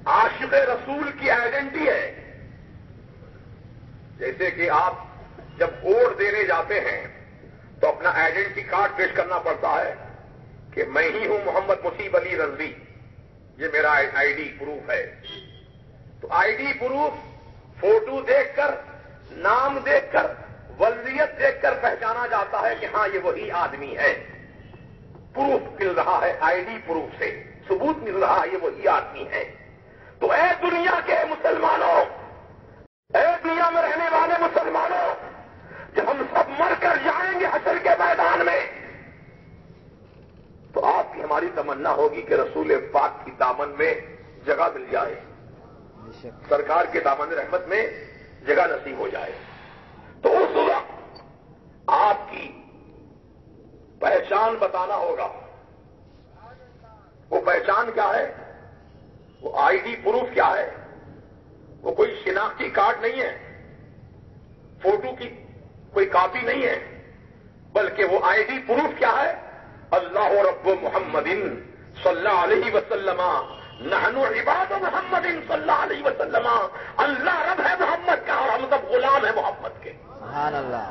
عاشق رسول کی آئیڈینٹی ہے. جیسے کہ آپ جب ووٹ دینے جاتے ہیں تو اپنا آئیڈینٹی کارڈ پیش کرنا پڑتا ہے کہ میں ہی ہوں محمد مصیب علی رضوی، یہ میرا آئی ڈی پروف ہے. تو آئی ڈی پروف فوٹو دیکھ کر، نام دیکھ کر، ولدیت دیکھ کر پہچانا جاتا ہے کہ ہاں یہ وہی آدمی ہے. پروف مل رہا ہے آئی ڈی پروف سے، ثبوت مل رہا ہے یہ وہی آدمی ہے. تو اے دنیا کے مسلمانوں، اے دنیا میں رہنے والے مسلمانوں، جب ہم سب مر کر جائیں گے حشر کے میدان میں تو آپ کی ہماری تمنا ہوگی کہ رسول پاک کی دامن میں جگہ مل جائے، سرکار کے دامن رحمت میں جگہ نصیب ہو جائے. تو اس وقت آپ کی پہچان بتانا ہوگا. وہ پہچان کیا ہے؟ وہ آئی ڈی پروف کیا ہے؟ وہ کوئی شناختی کارڈ نہیں ہے، فوٹو کی کوئی کاپی نہیں ہے، بلکہ وہ آئی ڈی پروف کیا ہے؟ اللہ رب محمد صلی اللہ علیہ وسلم، نحن عباد محمد صلی اللہ علیہ وسلم. اللہ رب ہے محمد کا اور ہم سب غلام ہیں محمد کے. سبحان اللہ.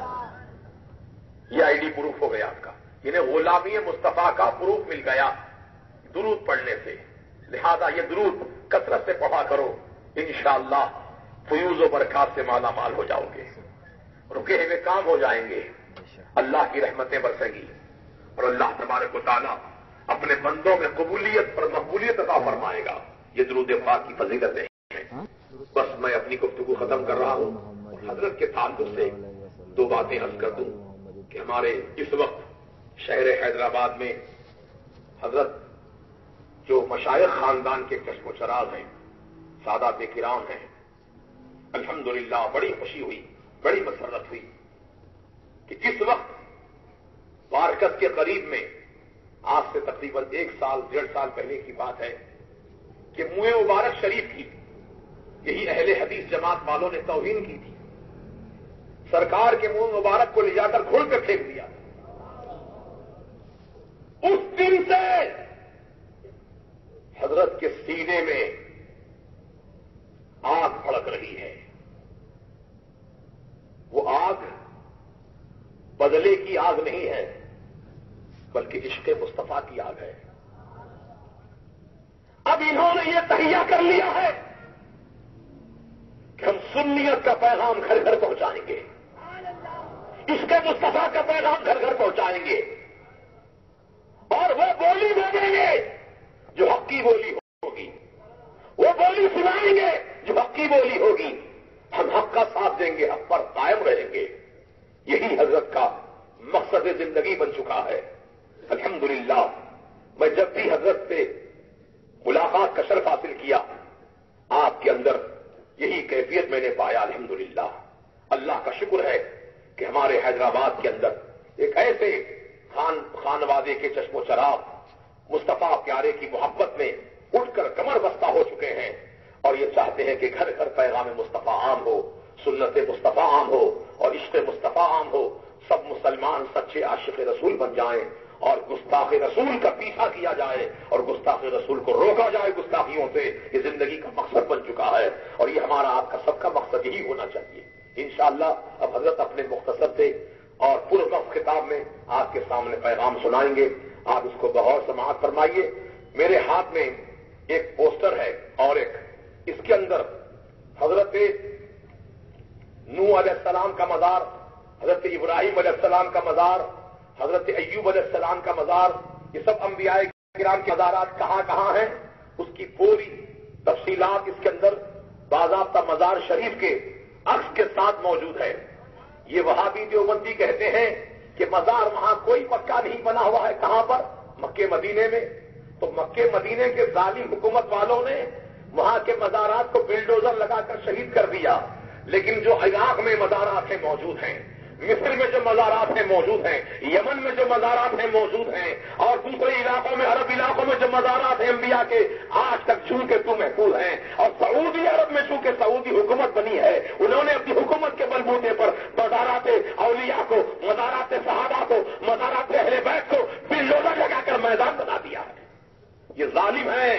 یہ آئی ڈی پروف ہو گیا آپ کا. انہیں غلامی مصطفیٰ کا پروف مل گیا درود پڑھنے سے. لہذا یہ درود کثرت سے پڑھا کرو، انشاءاللہ فیوز و برکات سے مالا مال ہو جاؤ گے، رکے ہوئے کام ہو جائیں گے، اللہ کی رحمتیں برسیں گی اور اللہ تبارک و تعالیٰ اپنے بندوں میں قبولیت پر مقبولیت عطا فرمائے گا. یہ درود پاک کی فضیلتیں ہیں. بس میں اپنی گفتگو ختم کر رہا ہوں. حضرت کے تعلق سے دو باتیں عرض کر دوں کہ ہمارے اس وقت شہر حیدرآباد میں حضرت جو مشائخ خاندان کے چشم و چراغ ہیں، سادات کرام ہیں، الحمدللہ بڑی خوشی ہوئی، بڑی مسرت ہوئی کہ جس وقت بارکت کے قریب میں آج سے تقریباً 1 سال 1.5 سال پہلے کی بات ہے کہ منہ مبارک شریف کی یہی اہل حدیث جماعت والوں نے توہین کی تھی. سرکار کے منہ مبارک کو لے جا کر کھول کر پھینک دیا. اس دن سے حضرت کے سینے میں آگ بھڑک رہی ہے. وہ آگ بدلے کی آگ نہیں ہے بلکہ عشق مصطفیٰ کی آگ ہے. اب انہوں نے یہ تہیہ کر لیا ہے کہ ہم سنیت کا پیغام گھر گھر پہنچائیں گے، عشق مصطفیٰ کا پیغام گھر گھر پہنچائیں گے اور وہ بولی بولیں گے جو حق کی بولی ہوگی، وہ بولی سنائیں گے جو حق کی بولی ہوگی. ہم حق کا ساتھ دیں گے، حق پر قائم رہیں گے. یہی حضرت کا مقصد زندگی بن چکا ہے. الحمدللہ میں جب بھی حضرت سے ملاقات کا شرف حاصل کیا آپ کے اندر یہی کیفیت میں نے پایا. الحمدللہ اللہ کا شکر ہے کہ ہمارے حیدرآباد کے اندر ایک ایسے خانوادے کے چشم و چراغ مصطفیٰ پیارے کی محبت میں اٹھ کر کمر بستہ ہو چکے ہیں اور یہ چاہتے ہیں کہ گھر گھر پیغام مصطفیٰ عام ہو، سنت مصطفیٰ عام ہو اور عشق مصطفیٰ عام ہو. سب مسلمان سچے عاشق رسول بن جائیں اور گستاخ رسول کا پیچھا کیا جائے اور گستاخ رسول کو روکا جائے گستاخیوں سے. یہ زندگی کا مقصد بن چکا ہے اور یہ ہمارا آپ کا سب کا مقصد یہی ہونا چاہیے. انشاءاللہ اب حضرت اپنے مختصر سے اور پرغف خطاب میں آپ کے سامنے پیغام سنائیں گے. آپ اس کو بغور سماعت فرمائیے. میرے ہاتھ میں ایک پوسٹر ہے اور ایک اس کے اندر حضرت نوح علیہ السلام کا مزار، حضرت ابراہیم علیہ السلام کا مزار، حضرت ایوب علیہ السلام کا مزار، یہ سب انبیاء کرام کے مزارات کہاں کہاں ہیں اس کی پوری تفصیلات اس کے اندر باضابطہ مزار شریف کے عکس کے ساتھ موجود ہے. یہ وہابی دیوبندی کہتے ہیں کہ مزار وہاں کوئی پکا نہیں بنا ہوا ہے. کہاں پر؟ مکے مدینے میں. تو مکے مدینے کے ظالم حکومت والوں نے وہاں کے مزارات کو بلڈوزر لگا کر شہید کر دیا. لیکن جو عراق میں مزارات ہیں موجود ہیں، مصر میں جو مزارات ہیں موجود ہیں، یمن میں جو مزارات ہیں موجود ہیں اور دوسرے علاقوں میں عرب علاقوں میں جو مزارات ہیں انبیاء کے آج تک چونکہ تو محفوظ ہیں. اور سعودی عرب میں چونکہ سعودی حکومت بنی ہے انہوں نے اپنی حکومت کے بلبوتے پر مزارات اولیاء کو، مزارات صحابہ کو، مزارات اہل بیت کو بلڈوزر لگا کر میدان بنا دیا ہے. یہ ظالم ہیں،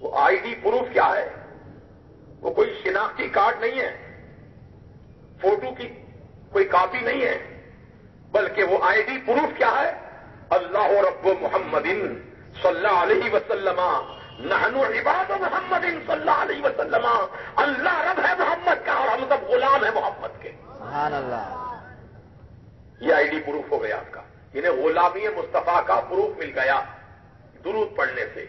وہ آئی ڈی پروف کیا ہے؟ وہ کوئی شناختی کارڈ نہیں ہے، فوٹو کی کوئی کاپی نہیں ہے، بلکہ وہ آئی ڈی پروف کیا ہے؟ اللہ رب محمد صلی اللہ علیہ وسلم نحن عباد محمد صلی اللہ علیہ وسلم، اللہ رب ہے محمد کا اور ہم سب غلام ہیں محمد کے. سبحان اللہ. یہ آئی ڈی پروف ہو گیا آپ کا. انہیں غلامی مصطفیٰ کا پروف مل گیا درود پڑھنے سے.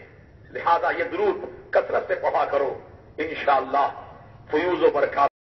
لہذا یہ درود کثرت سے پڑھا کرو، انشاءاللہ فیوز و برکات